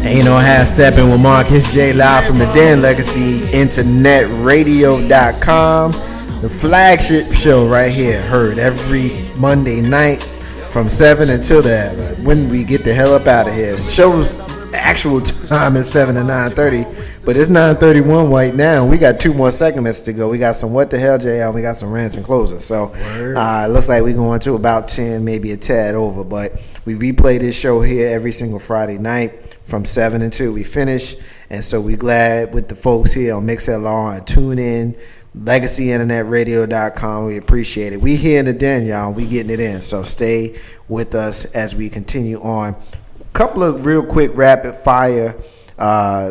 Ain't no half stepping with Marcus J live from the Den Legacy internetradio.com. The flagship show right here, heard every Monday night from 7 until when we get the hell up out of here. The show's actual time is 7 to 9:30, but it's 9:31 right now. We got 2 more segments to go. We got some What the Hell, JL. We got some rants and closers. So it looks like we're going to about 10, maybe a tad over. But we replay this show here every single Friday night from 7 until we finish. And so we glad with the folks here on MixLR and tune in. LegacyInternetRadio.com. We appreciate it. We here in the den, y'all. We getting it in. So stay with us as we continue on. Couple of real quick rapid fire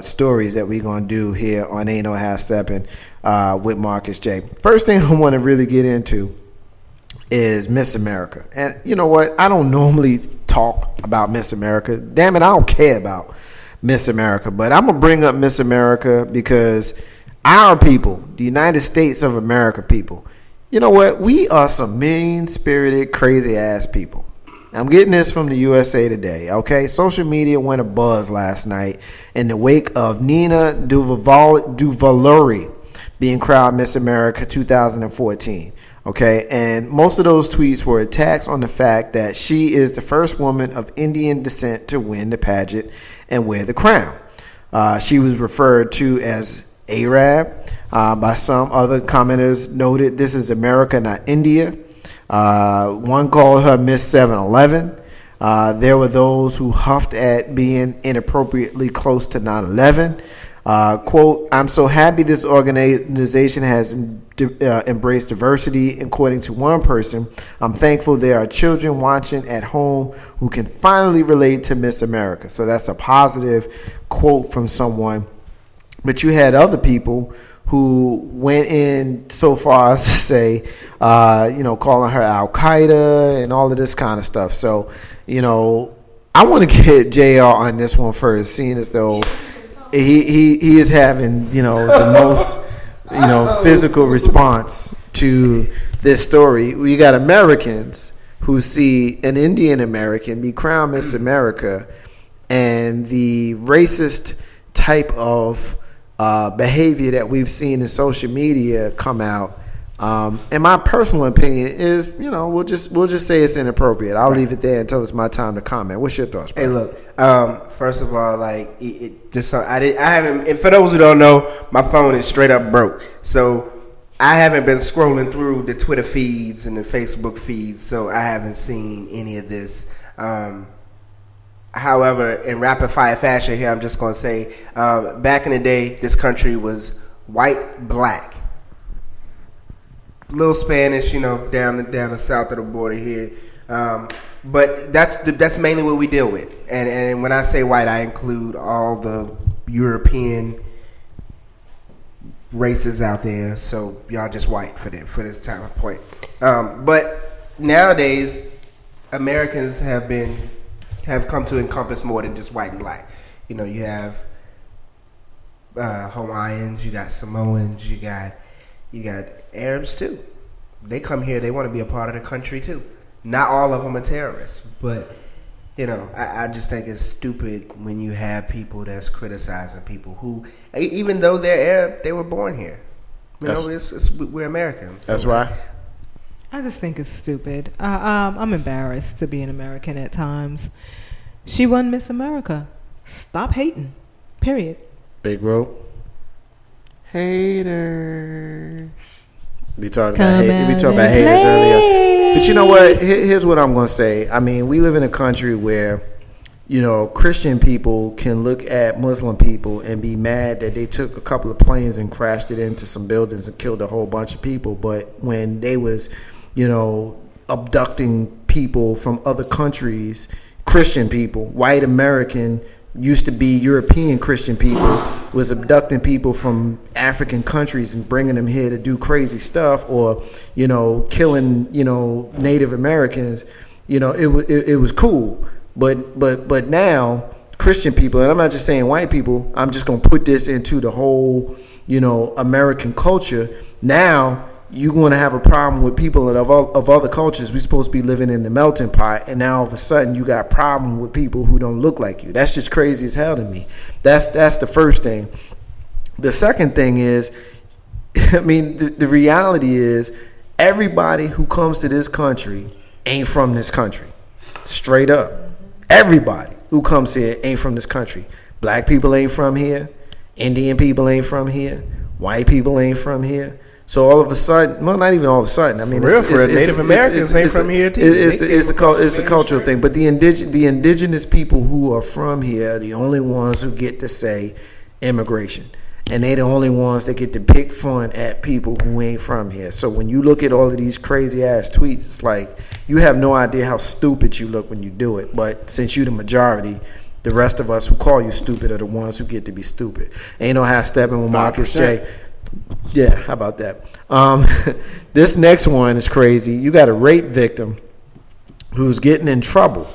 stories that we're going to do here on Ain't No Half Steppin' with Marcus J. First thing I want to really get into is Miss America. And you know what? I don't normally talk about Miss America. Damn it, I don't care about Miss America. But I'm going to bring up Miss America because our people, the United States of America people, you know what? We are some mean-spirited, crazy-ass people. I'm getting this from the USA Today, okay? Social media went abuzz last night in the wake of Nina Duvalluri being crowned Miss America 2014, okay? And most of those tweets were attacks on the fact that she is the first woman of Indian descent to win the pageant and wear the crown. She was referred to as Arab by some other commenters noted this is America, not India. One called her Miss 7-Eleven. There were those who huffed at being inappropriately close to 9/11. Quote, I'm so happy this organization has embraced diversity. According to one person, I'm thankful there are children watching at home who can finally relate to Miss America. So that's a positive quote from someone. But you had other people who went in so far as to say, calling her Al-Qaeda and all of this kind of stuff. So, I want to get JR on this one first, seeing as though he is having, the most, physical response to this story. We got Americans who see an Indian American be crowned Miss America and the racist type of behavior that we've seen in social media come out. And my personal opinion is, we'll just say it's inappropriate. I'll leave it there until it's my time to comment. What's your thoughts, bro? Hey, look. First of all, I haven't. And for those who don't know, my phone is straight up broke, so I haven't been scrolling through the Twitter feeds and the Facebook feeds, so I haven't seen any of this. However, in rapid fire fashion here, I'm just going to say, back in the day, this country was white, black, little Spanish, down the south of the border here. But that's mainly what we deal with. And when I say white, I include all the European races out there. So y'all just white for this time of point. But nowadays, Americans have come to encompass more than just white and black. You have Hawaiians, you got Samoans, you got Arabs too. They come here, they want to be a part of the country too. Not all of them are terrorists, but I just think it's stupid when you have people that's criticizing people who, even though they're Arab, they were born here. We're Americans. So that's why. I just think it's stupid. I'm embarrassed to be an American at times. She won Miss America. Stop hating. Period. Big bro. Haters. We talked about haters earlier. But you know what? Here's what I'm going to say. I mean, we live in a country where, Christian people can look at Muslim people and be mad that they took a couple of planes and crashed it into some buildings and killed a whole bunch of people. But when they was, abducting people from other countries, Christian people, white American, used to be European Christian people, was abducting people from African countries and bringing them here to do crazy stuff, or killing Native Americans. It was cool, but now Christian people, and I'm not just saying white people, I'm just gonna put this into the whole American culture. Now you're going to have a problem with people of other cultures. We're supposed to be living in the melting pot, and now all of a sudden you got a problem with people who don't look like you. That's just crazy as hell to me. That's the first thing. The second thing is, I mean, the reality is everybody who comes to this country ain't from this country. Straight up. Everybody who comes here ain't from this country. Black people ain't from here. Indian people ain't from here. White people ain't from here. So all of a sudden, well, not even all of a sudden. I mean, Native Americans ain't from here too. It's a cultural thing. But the indigenous people who are from here are the only ones who get to say immigration. And they the only ones that get to pick fun at people who ain't from here. So when you look at all of these crazy ass tweets, it's like you have no idea how stupid you look when you do it. But since you the majority, the rest of us who call you stupid are the ones who get to be stupid. Ain't no how Steppin with Marcus J. Yeah, how about that? This next one is crazy. You got a rape victim who's getting in trouble.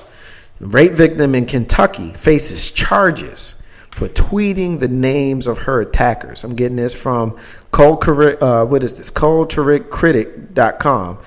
Rape victim in Kentucky faces charges for tweeting the names of her attackers. I'm getting this from culturecritic.com.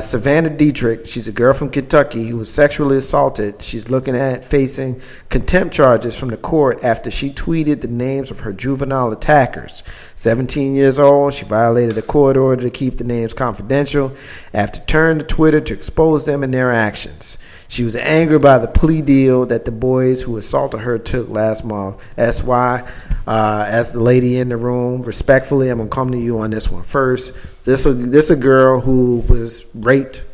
Savannah Dietrich, she's a girl from Kentucky who was sexually assaulted. She's looking at facing contempt charges from the court after she tweeted the names of her juvenile attackers. 17 years old, she violated a court order to keep the names confidential after turning to Twitter to expose them and their actions. She was angry by the plea deal that the boys who assaulted her took last month. That's why, as the lady in the room, respectfully, I'm going to come to you on this one first. This a girl who was raped,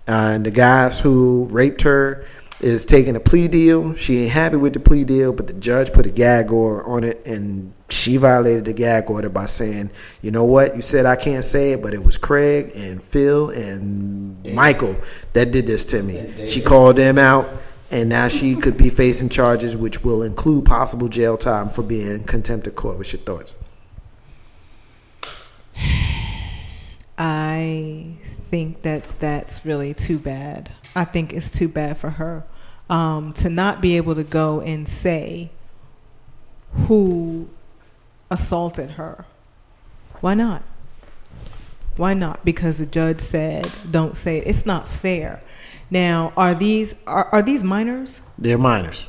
and the guys who raped her is taking a plea deal. She ain't happy with the plea deal, but the judge put a gag order on it, and she violated the gag order by saying, you know what, you said I can't say it, but it was Craig and Phil and Michael that did this to me. She called them out, and now she could be facing charges which will include possible jail time for being in contempt of court. What's your thoughts? I think that's really too bad. I think it's too bad for her to not be able to go and say who assaulted her. Why not? Why not? Because the judge said don't say it. It's not fair. Now, are these minors? They're minors.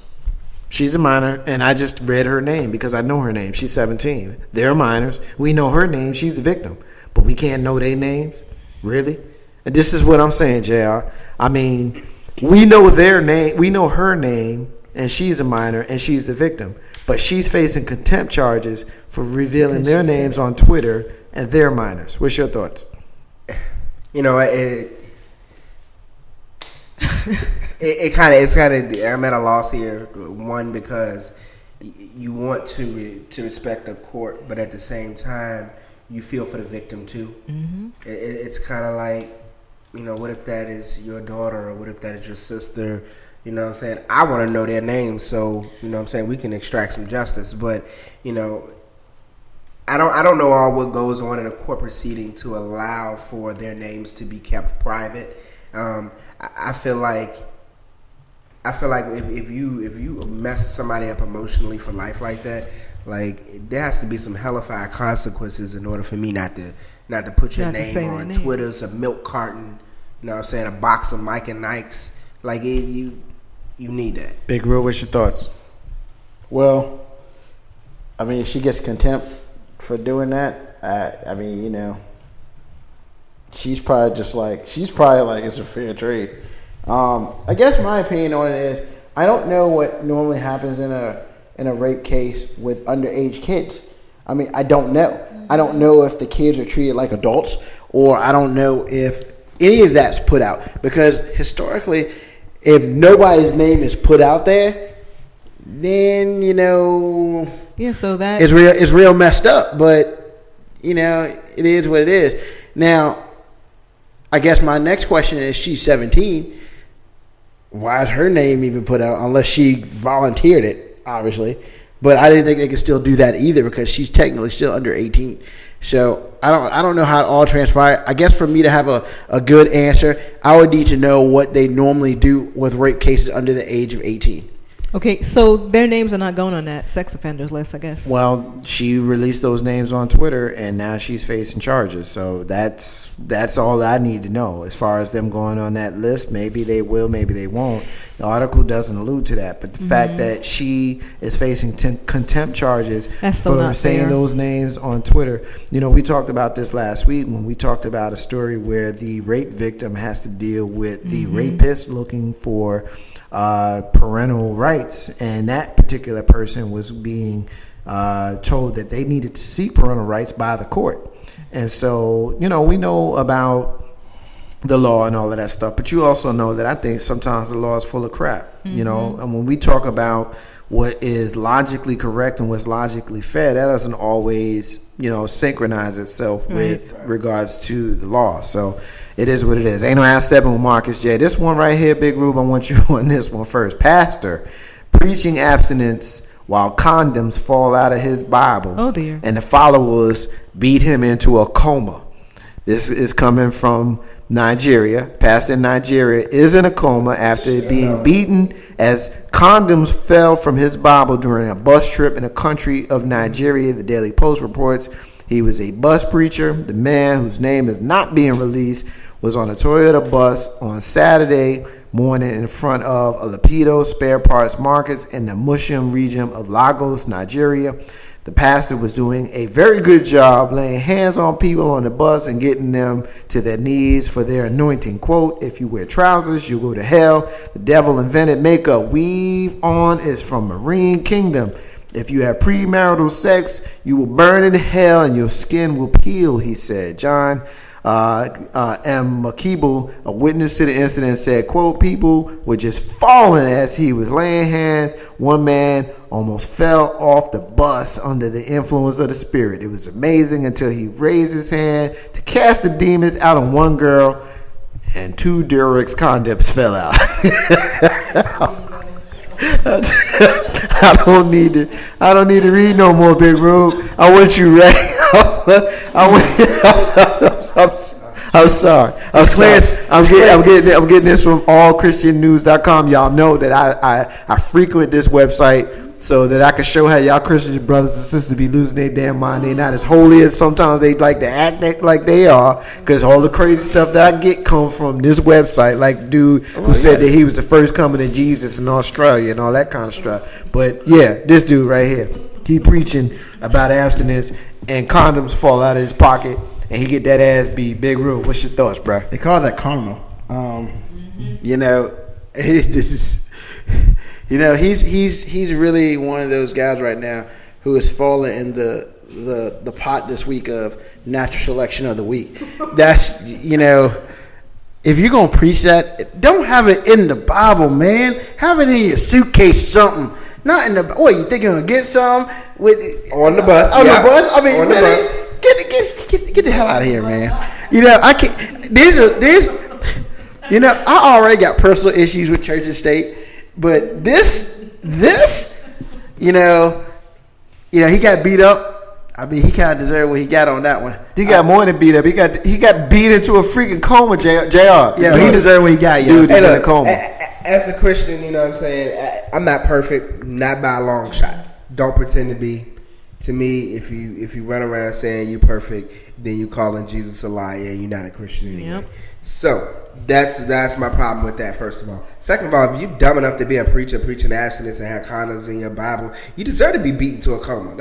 She's a minor, and I just read her name because I know her name. She's 17. They're minors. We know her name. She's the victim. But we can't know their names? Really? And this is what I'm saying, JR. I mean, we know their name. We know her name, and she's a minor, and she's the victim. But she's facing contempt charges for revealing their names on Twitter, and they're minors. What's your thoughts? You know, it's kind of. I'm at a loss here. One, because you want to respect the court, but at the same time, you feel for the victim too. Mm-hmm. It's kind of like, you know, what if that is your daughter, or what if that is your sister? You know what I'm saying? I want to know their names, so you know what I'm saying, we can extract some justice. But you know, I don't know all what goes on in a court proceeding to allow for their names to be kept private. I feel like if you mess somebody up emotionally for life like that, like there has to be some hellified consequences in order for me not to put your name on Twitter's, a milk carton, you know what I'm saying, a box of Mike and Nikes. Like you need that. Big Real, what's your thoughts? Well, I mean, if she gets contempt for doing that, I mean, you know, she's probably like it's a fair trade. I guess my opinion on it is I don't know what normally happens in a rape case with underage kids. I mean, I don't know. I don't know if the kids are treated like adults, or I don't know if any of that's put out, because historically, if nobody's name is put out there, then, you know, yeah, so that it's real messed up. But you know, it is what it is. Now, I guess my next question is, she's 17. Why is her name even put out unless she volunteered it, obviously? But I didn't think they could still do that either, because she's technically still under 18. So I don't know how it all transpired. I guess for me to have a good answer, I would need to know what they normally do with rape cases under the age of 18. Okay, so their names are not going on that sex offenders list, I guess. Well, she released those names on Twitter, and now she's facing charges. So that's all I need to know as far as them going on that list. Maybe they will, maybe they won't. The article doesn't allude to that, but the fact that she is facing contempt charges for saying those names on Twitter. You know, we talked about this last week when we talked about a story where the rape victim has to deal with the rapist looking for parental rights, and that particular person was being told that they needed to seek parental rights by the court. And so, you know, we know about the law and all of that stuff, but you also know that I think sometimes the law is full of crap, you know, and when we talk about what is logically correct and what's logically fair, that doesn't always, you know, synchronize itself with regards to the law. So it is what it is. Ain't no ass stepping with Marcus J. This one right here, Big Rube, I want you on this one first. Pastor preaching abstinence while condoms fall out of his Bible. Oh dear. And the followers beat him into a coma. This is coming from Nigeria. Pastor in Nigeria is in a coma after being beaten as condoms fell from his Bible during a bus trip in a country of Nigeria. The Daily Post reports he was a bus preacher. The man, whose name is not being released, was on a Toyota bus on Saturday morning in front of a Lapido spare parts markets in the Mushin region of Lagos, Nigeria. The pastor was doing a very good job laying hands on people on the bus and getting them to their knees for their anointing. Quote, if you wear trousers, you'll go to hell. The devil invented makeup. Weave on is from Marine Kingdom. If you have premarital sex, you will burn in hell and your skin will peel, he said. John M. Makibu, a witness to the incident, said, quote, people were just falling as he was laying hands. One man almost fell off the bus under the influence of the spirit. It was amazing until he raised his hand to cast the demons out on one girl and 2 Durex condoms fell out. I don't need to read no more, Big Rube. I want you ready. I'm sorry. I'm getting this from allchristiannews.com. Y'all know that I frequent this website so that I can show how y'all Christian brothers and sisters be losing their damn mind. They're not as holy as sometimes they like to act like they are, because all the crazy stuff that I get come from this website, like dude who said that he was the first coming of Jesus in Australia and all that kind of stuff. But yeah, this dude right here, he preaching about abstinence and condoms fall out of his pocket and he get that ass beat. Big Rube, what's your thoughts, bro? They call that karma. You know, this is. You know, he's really one of those guys right now who has fallen in the pot this week of natural selection of the week. That's, you know, if you're gonna preach that, don't have it in the Bible, man. Have it in your suitcase, something. Not in the. What, you think you're gonna get some with on the bus? On the bus. I mean, on the bus. Get the hell out of here, man. You know, I can't. There's. You know, I already got personal issues with church and state. But this, you know, he got beat up. I mean, he kind of deserved what he got on that one. He got more than beat up. He got beat into a freaking coma, JR. Yeah, he deserved what he got. Dude, he's in a coma. As a Christian, you know what I'm saying? I'm not perfect, not by a long shot. Don't pretend to be. To me, if you run around saying you're perfect, then you calling Jesus a liar and you're not a Christian anyway. Yep. So that's my problem with that, first of all. Second of all, if you're dumb enough to be a preacher preaching abstinence and have condoms in your Bible, you deserve to be beaten to a coma.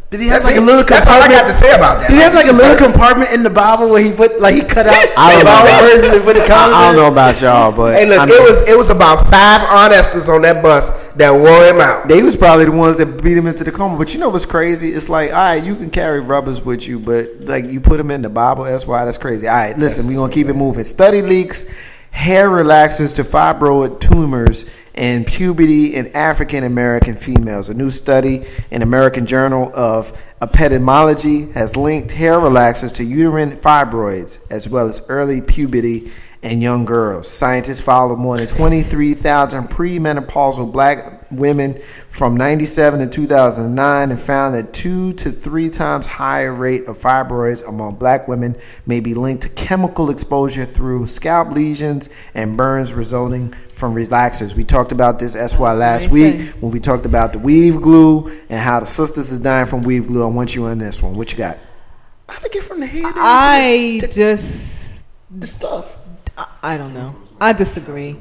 Did he have like a little compartment? That's all I got to say about that. Did he have like a little compartment in the Bible where he put he cut out Bible verses and put the condoms? I don't know about y'all, but hey, look, it was about 5 honesters on that bus that wore him out. They was probably the ones that beat him into the coma. But you know what's crazy? It's like, all right, you can carry rubbers with you, but like you put them in the Bible. That's why that's crazy. All right, listen, we're gonna keep it moving. Study leaks hair relaxers to fibroid tumors in puberty in African American females. A new study in American Journal of Epidemiology has linked hair relaxers to uterine fibroids as well as early puberty in young girls. Scientists followed more than 23,000 premenopausal black women from 97 to 2009 and found that 2 to 3 times higher rate of fibroids among black women may be linked to chemical exposure through scalp lesions and burns resulting from relaxers. We talked about this SY last week when we talked about the weave glue and how the sisters is dying from weave glue. I want you on this one. What you got? How to get from the head? The stuff. I don't know. I disagree.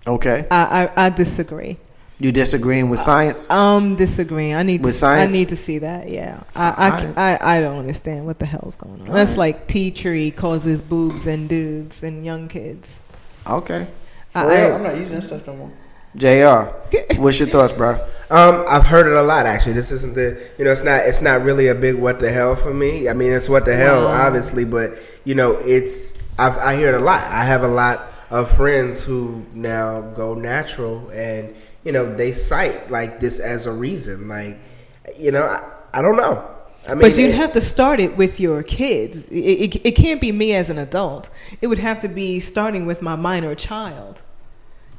Okay. I disagree. You disagreeing with science? I'm disagreeing. I need science? I need to see that. Yeah. I don't understand what the hell's going on. That's like tea tree causes boobs and dudes and young kids. Okay. For real? I'm not using that stuff no more. JR, what's your thoughts, bro? I've heard it a lot actually. This isn't it's not really a big what the hell for me. I mean, it's what the hell obviously, but I hear it a lot. I have a lot of friends who now go natural and they cite like this as a reason. Like, I don't know. I mean, but you'd have to start it with your kids. It can't be me as an adult. It would have to be starting with my minor child.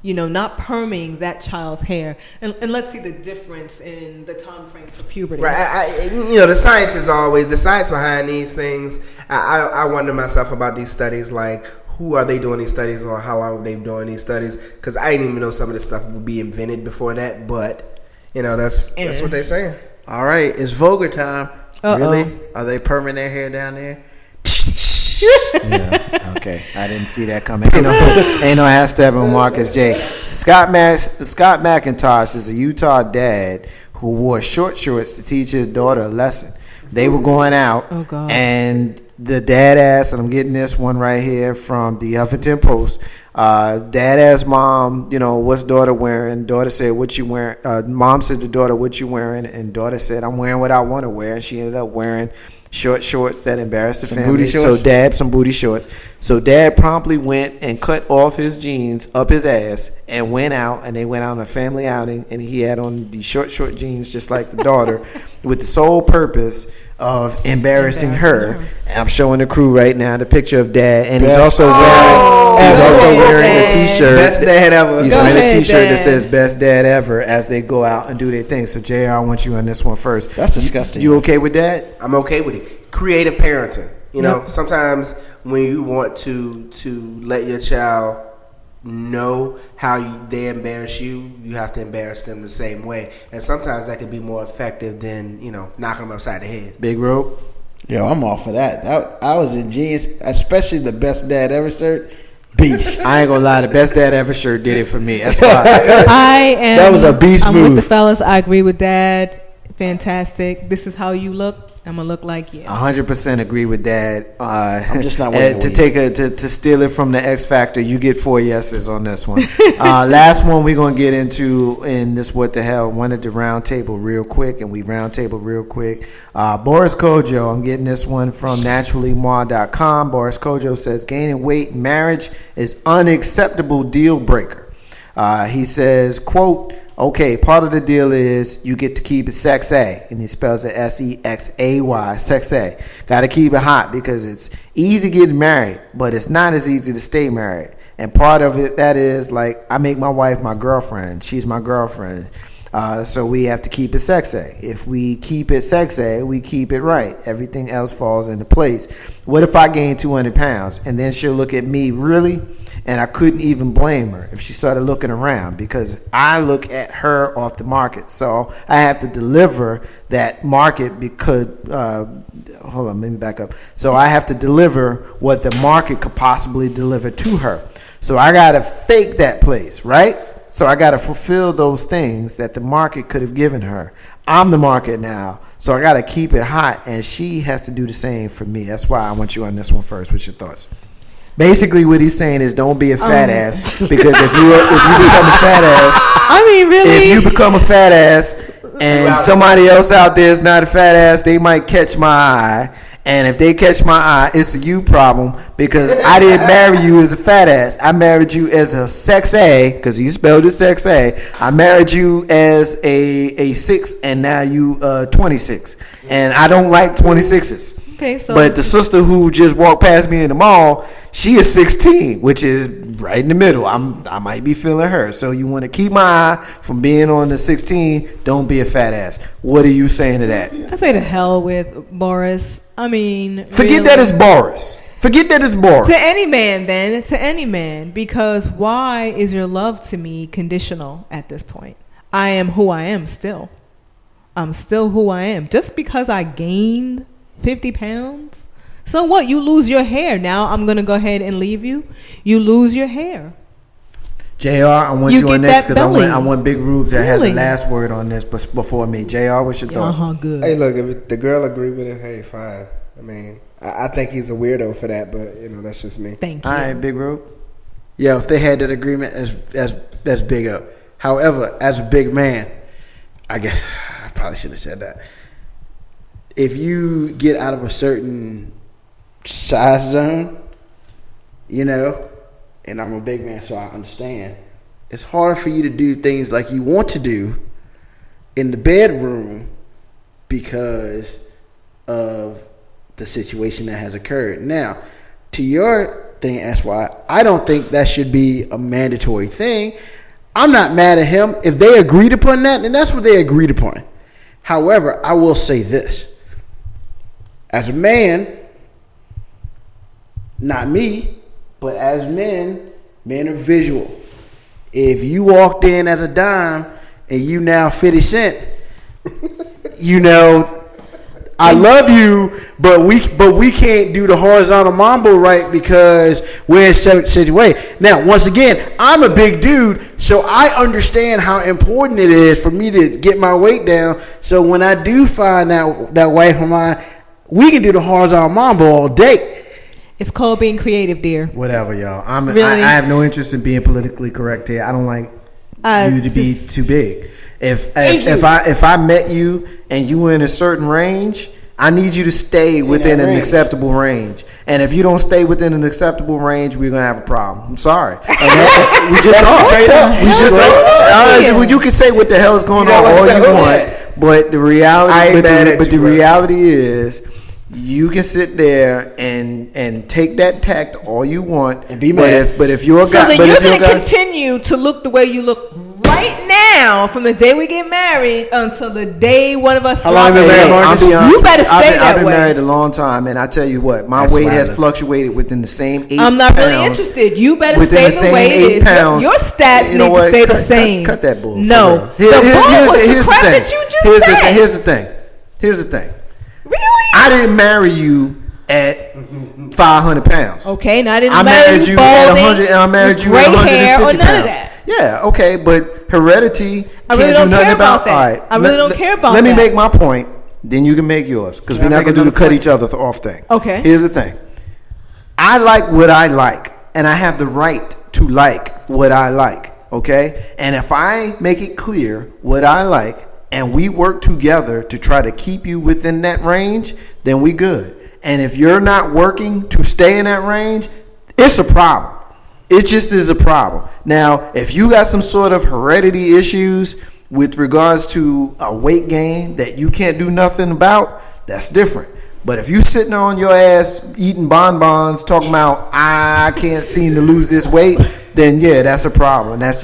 Not perming that child's hair, and let's see the difference in the time frame for puberty. Right. The science is always the science behind these things. I wonder myself about these studies, like who are they doing these studies on? How long are they doing these studies? Because I didn't even know some of this stuff would be invented before that. But that's what they're saying. All right, it's Vogue time. Uh-oh. Really? Are they perming their hair down there? Yeah. Okay. I didn't see that coming. Ain't no hashtag on Marcus J. Scott McIntosh is a Utah dad who wore short shorts to teach his daughter a lesson. They were going out, and the dad asked, and I'm getting this one right here from the Huffington Post. Dad asked mom, what's daughter wearing? Daughter said, what you wearing? Mom said to daughter, what you wearing? And daughter said, I'm wearing what I want to wear. And she ended up wearing short shorts that embarrassed the family. Some booty shorts. So dad promptly went and cut off his jeans up his ass and went out, and they went out on a family outing, and he had on the short jeans just like the daughter with the sole purpose of embarrassing her. And I'm showing the crew right now the picture of dad, and he's also wearing a t-shirt. Best dad ever. He's wearing a t-shirt that says best dad ever as they go out and do their thing. So JR, I want you on this one first. That's disgusting. You okay with that? I'm okay with it. Creative parenting. Sometimes when you want to let your child know how they embarrass you, you have to embarrass them the same way. And sometimes that could be more effective than, knocking them upside the head. Big rope. Yo, I'm all for that. I was in jeans, especially the best dad ever shirt. Beast. I ain't gonna lie, the best dad ever shirt did it for me. That's why. That was a beast move. I'm with the fellas. I agree with dad. Fantastic. This is how you look. I'm gonna look like you. 100% agree with that. I'm just not waiting to steal it from the X Factor. You get 4 yeses on this one. Last one we're gonna get into in this what the hell. Wanted to round table real quick, and we round table real quick. Boris Kojo, I'm getting this one from naturallymoir.com. Boris Kojo says gaining weight in marriage is unacceptable deal breaker. He says, quote, okay, part of the deal is you get to keep it sexy, and he spells it SEXAY, sexy. Got to keep it hot because it's easy getting married, but it's not as easy to stay married. And part of it, that is like I make my wife my girlfriend. She's my girlfriend. So we have to keep it sexy. If we keep it sexy, we keep it right. Everything else falls into place. What if I gain 200 pounds and then she'll look at me, really? And I couldn't even blame her if she started looking around because I look at her off the market. So I have to deliver that market because, hold on, let me back up. So I have to deliver what the market could possibly deliver to her. So I got to fake that place, right? So I got to fulfill those things that the market could have given her. I'm the market now, so I got to keep it hot, and she has to do the same for me. That's why I want you on this one first. What's your thoughts? Basically, what he's saying is don't be a fat ass, because if you become a fat ass, I mean, really, if you become a fat ass and somebody else out there is not a fat ass, they might catch my eye. And if they catch my eye, it's a you problem because I didn't marry you as a fat ass. I married you as a sex A because he spelled it sex A. I married you as a 6 and now you 26. And I don't like 26s. Okay, so But the sister who just walked past me in the mall, she is 16, which is right in the middle. I might be feeling her. So you want to keep my eye from being on the 16. Don't be a fat ass. What are you saying to that? I say to hell with Boris. I mean, Forget that it's Boris. Forget that it's Boris. To any man, then. To any man. Because why is your love to me conditional at this point? I am who I am still. I'm still who I am. Just because I gained 50 pounds? So what? You lose your hair. Now I'm going to go ahead and leave you? You lose your hair. JR, I want You you get on next that because belly. I want Big Rube to have the Really? last word on this before me. JR, what's your thoughts? Good. Hey, look, if the girl agree with it, hey, fine. I mean, I think he's a weirdo for that, but that's just me. Thank you. All right, Big Rube. Yeah, if they had that agreement, that's big up. However, as a big man, I guess I probably should have said that. If you get out of a certain size zone, and I'm a big man, so I understand, it's hard for you to do things like you want to do in the bedroom because of the situation that has occurred. Now, to your thing, that's why I don't think that should be a mandatory thing. I'm not mad at him. If they agreed upon that, then that's what they agreed upon. However, I will say this. As a man, not me, but as men are visual. If you walked in as a dime and you now 50 Cent, I love you, but we can't do the horizontal mambo right because we're in such a way. Now, once again, I'm a big dude, so I understand how important it is for me to get my weight down. So when I do find that wife of mine, we can do the horizontal mambo all day. It's called being creative, dear. Whatever, y'all. Really? I have no interest in being politically correct here. I don't like you to be too big. If I met you and you were in a certain range, I need you to stay within an acceptable range. And if you don't stay within an acceptable range, we're gonna have a problem. I'm sorry. And we just are. Straight up. We just are. Well, you can say what the hell is going on all you want, but the reality is, you can sit there and take that tact all you want and be mad. But if you're a guy, so then you're going to continue to look the way you look right now from the day we get married until the day one of us. How long have you been married, Marcus? You better stay that way. I've been married a long time, and I tell you what, my weight has fluctuated within the same 8 pounds. I'm not really interested. You better stay the way it is. Your stats need to stay the same. Cut that bull. No, the bull was the crap that you just said. Here's the thing. Really? I didn't marry you at 500 pounds. Okay, and I married you at 100, and I married you at 150 pounds. None of pounds. that. Yeah, okay, but heredity I really can't don't do nothing care about about that. All right, I really don't care about Let me that. make my point, then you can make yours, because we're not going to do the cut each other off thing. Okay. Here's the thing. I like what I like, and I have the right to like what I like, okay? And if I make it clear what I like, and we work together to try to keep you within that range, then we good. And if you're not working to stay in that range, it's a problem. It just is a problem. Now, if you got some sort of heredity issues with regards to a weight gain that you can't do nothing about, that's different. But if you sitting on your ass eating bonbons talking about I can't seem to lose this weight, then yeah, that's a problem. And that's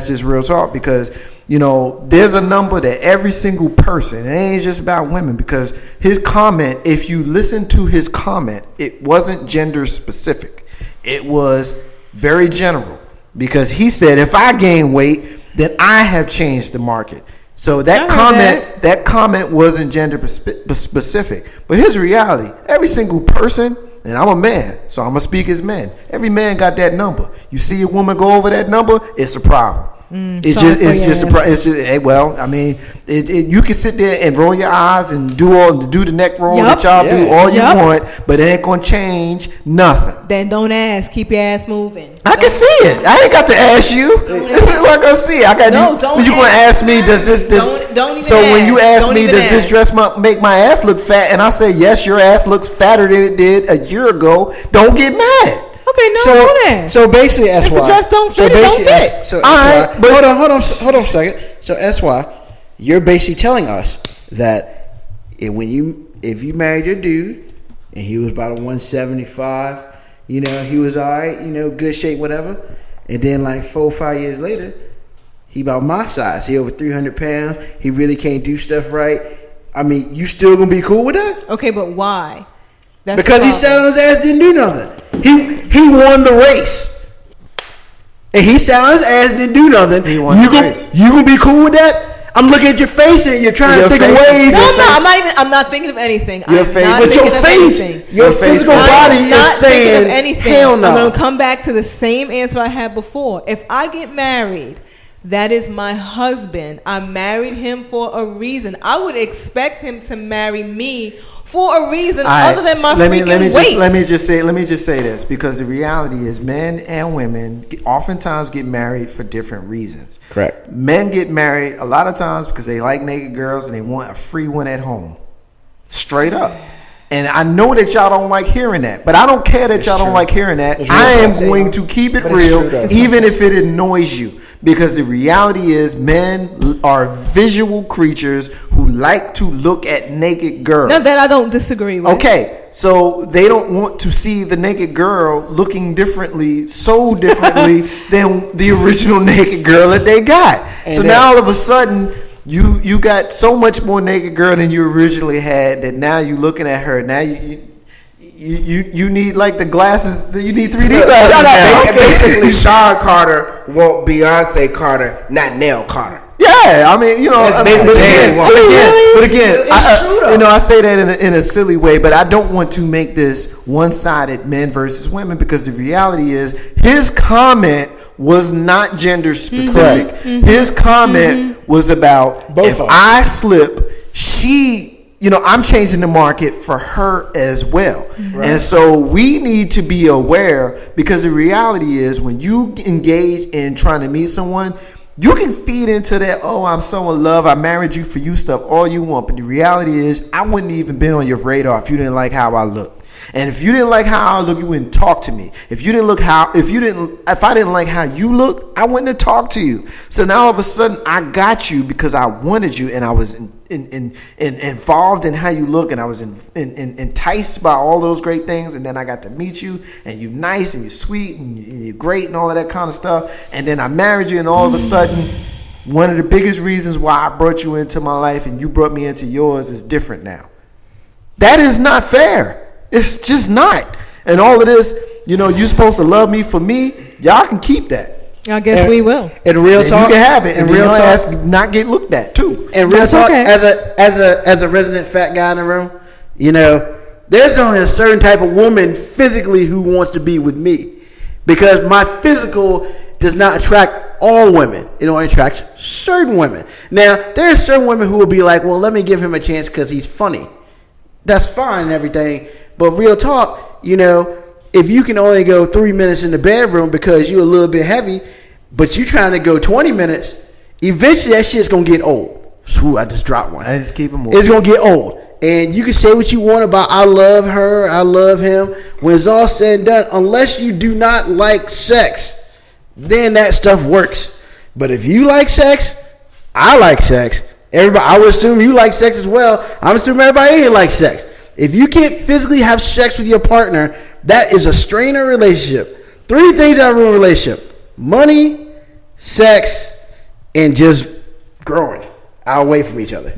just real talk, because there's a number that every single person, it ain't just about women, because his comment, if you listen to his comment, it wasn't gender specific. It was very general, because he said, if I gain weight, then I have changed the market. So that comment wasn't gender specific. But here's the reality. Every single person, and I'm a man, so I'm going to speak as men. Every man got that number. You see a woman go over that number, it's a problem. You can sit there and roll your eyes and do the neck roll that y'all do all you want, but it ain't gonna change nothing. Then don't ask. Keep your ass moving. I can see it. I ain't got to ask you. I'm gonna see it. I got you gonna ask me, does this don't even so ask. when you ask Don't me, even does this ask. dress make my ass look fat, and I say yes, your ass looks fatter than it did a year ago, don't get mad. Okay, no, don't ask. So basically, that's If why. the dress don't fit, it don't fit. So all right, but hold on a second. So that's why you're basically telling us that if you married your dude and he was about a 175. You know, he was all right. You know, good shape, whatever. And then like 4 or 5 years later, he about my size. He over 300 pounds. He really can't do stuff right. I mean, you still gonna be cool with that? Okay, but why? That's Because he sat on his ass, didn't do nothing. He won the race, and he sat on his ass, didn't do nothing. He won the race. You gonna be cool with that? I'm looking at your face, and you're trying to think of ways. No, I'm not thinking of anything. Your face, but your face, your physical body is saying, anything. hell no. I'm going to come back to the same answer I had before. If I get married, that is my husband. I married him for a reason. I would expect him to marry me for a reason other than my weight. Let me just say this, because the reality is men and women oftentimes get married for different reasons. Correct. Men get married a lot of times because they like naked girls and they want a free one at home. Straight up. And I know that y'all don't like hearing that, but I don't care that y'all don't like hearing that. I am going to keep it real, even if it annoys you. Because the reality is men are visual creatures who like to look at naked girls. No, that I don't disagree with. Okay, so they don't want to see the naked girl looking so differently than the original naked girl that they got. And so now all of a sudden, you got so much more naked girl than you originally had that now you looking at her. Now you need like the glasses. You need 3D glasses now. Basically, Sean Carter want Beyonce Carter, not Nell Carter. Yeah, I mean, you know, That's basically but again, it's true though. You know, I say that in a silly way, but I don't want to make this one-sided men versus women, because the reality is his comment was not gender specific. Mm-hmm. His comment was about if I slip, I'm changing the market for her as well. Right. And so we need to be aware, because the reality is when you engage in trying to meet someone, you can feed into that, oh, I'm so in love, I married you for you stuff all you want. But the reality is I wouldn't even been on your radar if you didn't like how I look. And if you didn't like how I look, you wouldn't talk to me. If I didn't like how you looked, I wouldn't have talked to you. So now all of a sudden I got you because I wanted you, and I was involved in how you look, and I was enticed by all those great things. And then I got to meet you, and you're nice and you're sweet and you're great and all of that kind of stuff. And then I married you, and all of a sudden, one of the biggest reasons why I brought you into my life and you brought me into yours is different now. That is not fair. It's just not. And all of this, you're supposed to love me for me. Y'all can keep that. I guess we will. In real talk, you can have it. And real talk, ass not get looked at too. In real talk, okay. as a resident fat guy in the room, there's only a certain type of woman physically who wants to be with me, because my physical does not attract all women. It only attracts certain women. Now, there are certain women who will be like, well, let me give him a chance because he's funny. That's fine and everything. But real talk, if you can only go 3 minutes in the bedroom because you're a little bit heavy, but you're trying to go 20 minutes, eventually that shit's going to get old. Ooh, I just dropped one. I just keep it moving. It's going to get old. And you can say what you want about I love her, I love him. When it's all said and done, unless you do not like sex, then that stuff works. But if you like sex, I like sex. Everybody, I would assume you like sex as well. I'm assuming everybody here likes sex. If you can't physically have sex with your partner, that is a strain of relationship. 3 things that ruin a relationship: money, sex, and just growing away from each other.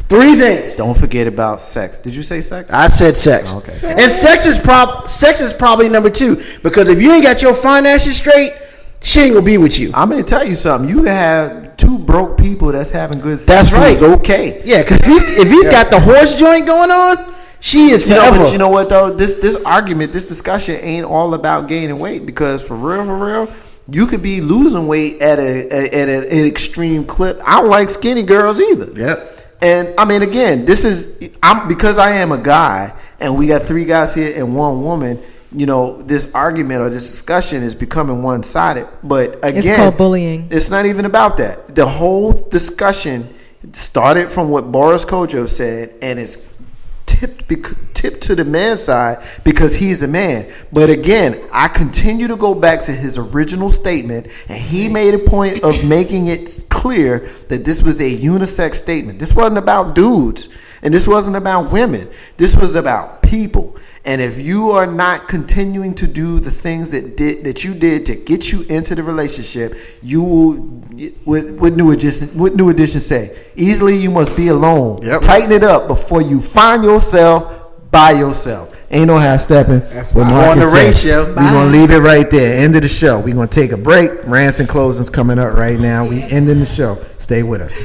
3 things. Don't forget about sex. Did you say sex? I said sex. Okay. And sex is probably number 2, because if you ain't got your finances straight, she ain't gonna be with you. I'm gonna tell you something. You can have 2 broke people that's having good sex. That's right. It's okay. Yeah, because if he's got the horse joint going on, she is forever. But you know what though? This discussion ain't all about gaining weight, because for real, you could be losing weight at an extreme clip. I don't like skinny girls either. Yep. And I mean, again, because I am a guy, and we got 3 guys here and 1 woman. This argument or this discussion is becoming one-sided. But again, it's called bullying. It's not even about that. The whole discussion started from what Boris Kodjoe said, and it's tip to the man's side because he's a man. But again, I continue to go back to his original statement, and he made a point of making it clear that this was a unisex statement. This wasn't about dudes, and this wasn't about women. This was about people. And if you are not continuing to do the things that you did to get you into the relationship, you will, what New Edition say? Easily you must be alone. Yep. Tighten it up before you find yourself by yourself. Ain't no half stepping. That's What why Marcus on the said. ratio. We're going to leave it right there. End of the show. We're going to take a break. Rants and closings coming up right now. We ending the show. Stay with us.